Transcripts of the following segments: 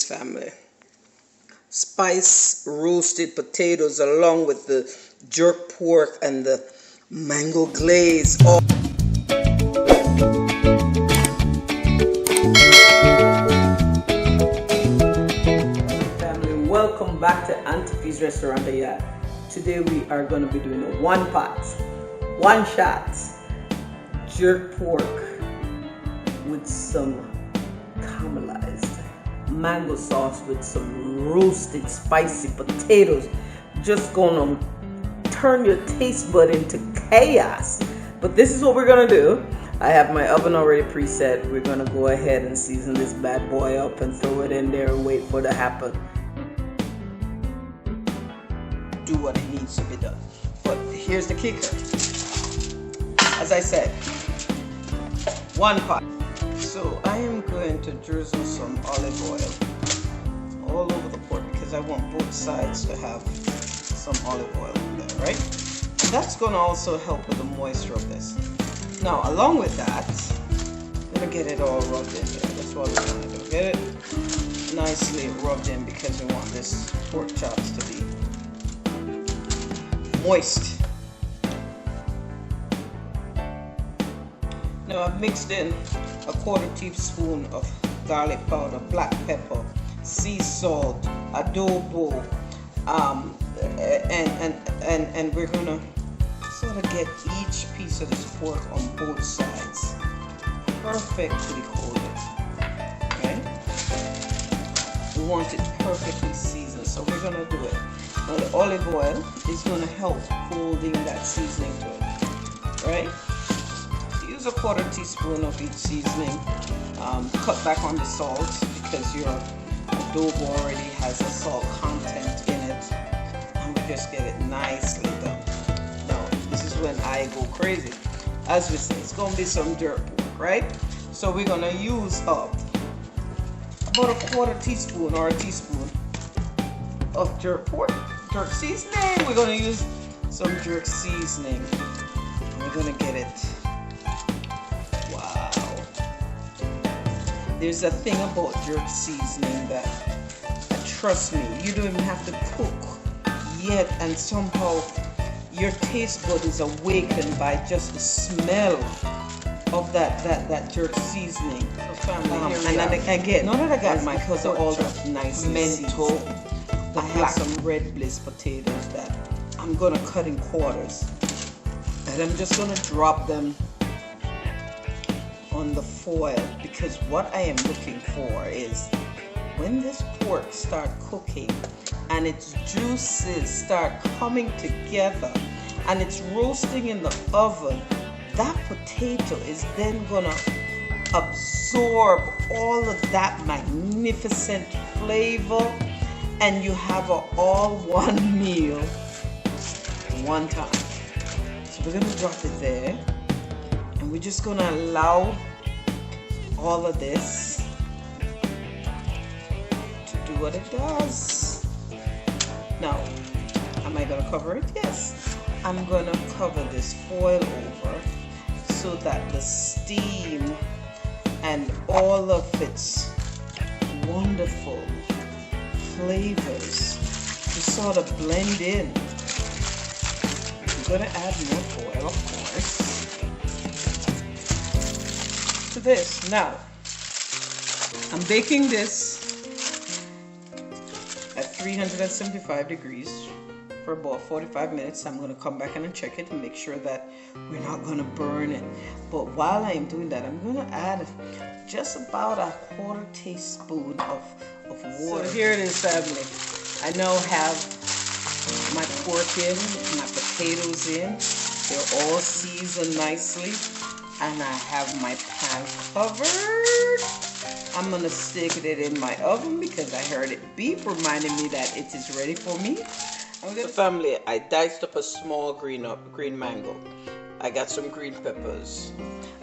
family. Spice roasted potatoes along with the jerk pork and the mango glaze. Oh. Family, welcome back to Auntie P's Restaurant. Today we are going to be doing a one pot, one shot jerk pork with some caramelized mango sauce with some roasted spicy potatoes. Just gonna turn your taste bud into chaos. But this is what we're gonna do. I have my oven already preset. We're gonna go ahead and season this bad boy up and throw it in there and wait for it to happen. Do what it needs to be done. But here's the kicker. As I said, one pot. So I am going to drizzle some olive oil all over the pork because I want both sides to have some olive oil in there, right? And that's going to also help with the moisture of this. Now, along with that, I'm going to get it all rubbed in there. That's what we're going to do. Get it nicely rubbed in because we want this pork chops to be moist. Now I've mixed in a 1/4 teaspoon of garlic powder, black pepper, sea salt, adobo, and we're gonna sort of get each piece of this pork on both sides perfectly coated. Okay? We want it perfectly seasoned, so we're gonna do it. Now the olive oil is gonna help holding that seasoning to it, right? Use a 1/4 teaspoon of each seasoning. Cut back on the salt because your adobo already has a salt content in it, and we just get it nicely done. Now this is when I go crazy. As we say, it's gonna be some jerk pork, right? So we're gonna use up about a 1/4 teaspoon or a teaspoon of jerk pork, jerk seasoning. We're gonna use some jerk seasoning. We're gonna get it. There's a thing about jerk seasoning that, trust me, you don't even have to cook yet, and somehow your taste bud is awakened by just the smell of that jerk seasoning. So family, and then again, now that I got my because of all the nice mental, I have some red bliss potatoes that I'm gonna cut in quarters, and I'm just gonna drop them on the foil, because what I am looking for is when this pork start cooking and its juices start coming together and it's roasting in the oven, that potato is then gonna absorb all of that magnificent flavor, and you have an all-one meal one time. So we're gonna drop it there, and we're just gonna allow all of this to do what it does. Now, am I gonna cover it? Yes. I'm gonna cover this foil over so that the steam and all of its wonderful flavors to sort of blend in. I'm gonna add more foil, of course, to this. Now, I'm baking this at 375 degrees for about 45 minutes. I'm going to come back and check it and make sure that we're not going to burn it. But while I'm doing that, I'm going to add just about a 1/4 teaspoon of water. So here it is, family. I now have my pork in, my potatoes in. They're all seasoned nicely. And I have my pan covered. I'm gonna stick it in my oven because I heard it beep reminding me that it is ready for me. So family, I diced up a small green mango. I got some green peppers.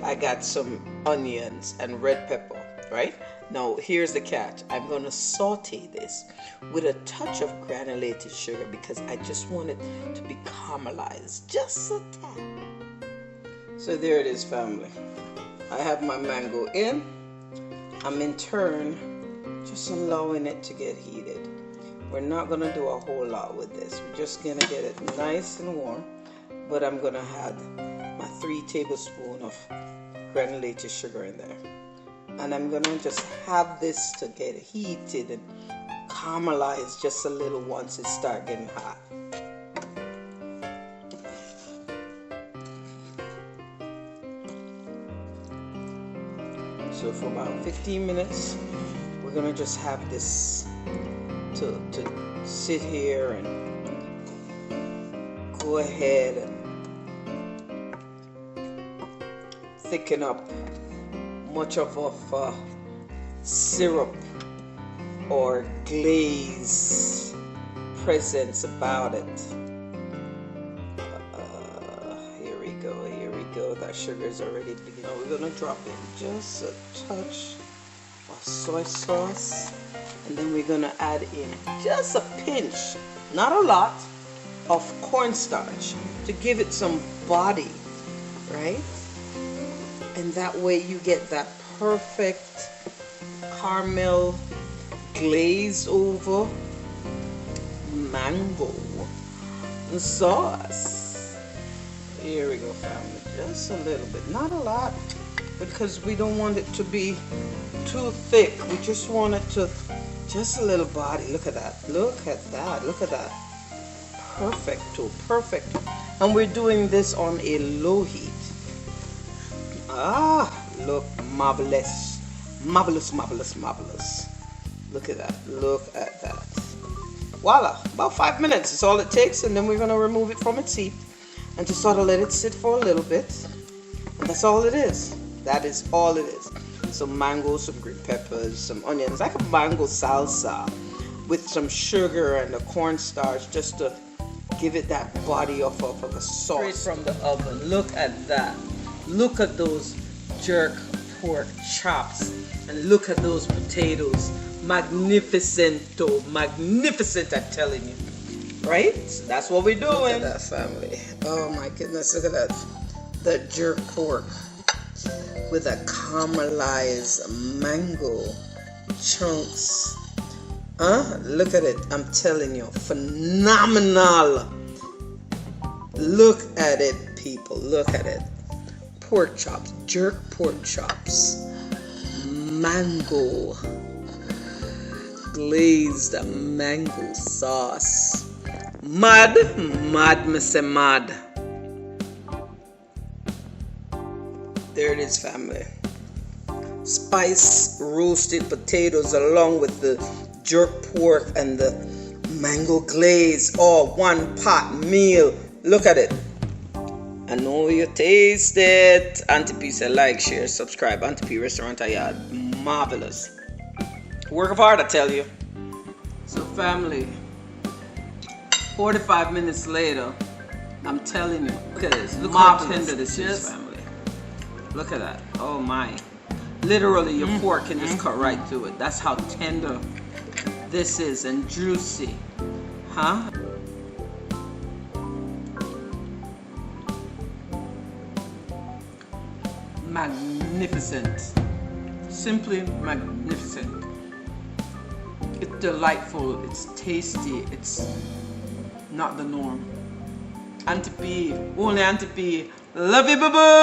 I got some onions and red pepper, right? Now here's the catch. I'm gonna saute this with a touch of granulated sugar because I just want it to be caramelized, just a tad. So there it is, family. I have my mango in. I'm in turn Just allowing it to get heated. We're not gonna do a whole lot with this. We're just gonna get it nice and warm. But I'm gonna add my 3 tablespoons of granulated sugar in there. And I'm gonna just have this to get heated and caramelize just a little once it starts getting hot. So for about 15 minutes, we're gonna just have this to sit here and go ahead and thicken up much of a syrup or glaze presence about it. Here we go. That sugar is already beginning. Now we're gonna drop in just a touch of soy sauce, and then we're gonna add in just a pinch, not a lot, of cornstarch to give it some body, right? And that way you get that perfect caramel glazed over mango sauce. Here we go, family. Just a little bit, not a lot, because we don't want it to be too thick. We just want it to, just a little body. Look at that. Look at that. Look at that. Perfecto, perfecto. And we're doing this on a low heat. Ah, look, marvelous. Marvelous, marvelous, marvelous. Look at that. Look at that. Voila. About 5 minutes is all it takes, and then we're going to remove it from its heat and just sort of let it sit for a little bit. And that's all it is. That is all it is. Some mango, some green peppers, some onions, like a mango salsa with some sugar and the cornstarch just to give it that body of a sauce. Straight from the oven. Look at that. Look at those jerk pork chops, and look at those potatoes. Magnificento, magnificent, I'm telling you. Right? So that's what we're doing. Look at that, family. Oh my goodness, look at that. That jerk pork with a caramelized mango chunks. Look at it. I'm telling you, phenomenal. Look at it, people. Look at it. Pork chops, jerk pork chops, mango, glazed mango sauce. Mad, me say mad. There it is, family. Spice roasted potatoes along with the jerk pork and the mango glaze, all one pot meal. Look at it. I know you taste it. Auntie P said like, share, subscribe. Auntie P Restaurant Ayad. Marvelous. Work of art, I tell you. So family, 45 minutes later, I'm telling you. Look at this. Look how tender this is, family. Look at that. Oh my. Literally your fork can just cut right through it. That's how tender this is and juicy. Huh? Magnificent. Simply magnificent. It's delightful. It's tasty. It's not the norm. Auntie P, only Auntie P. Love you, boo boo.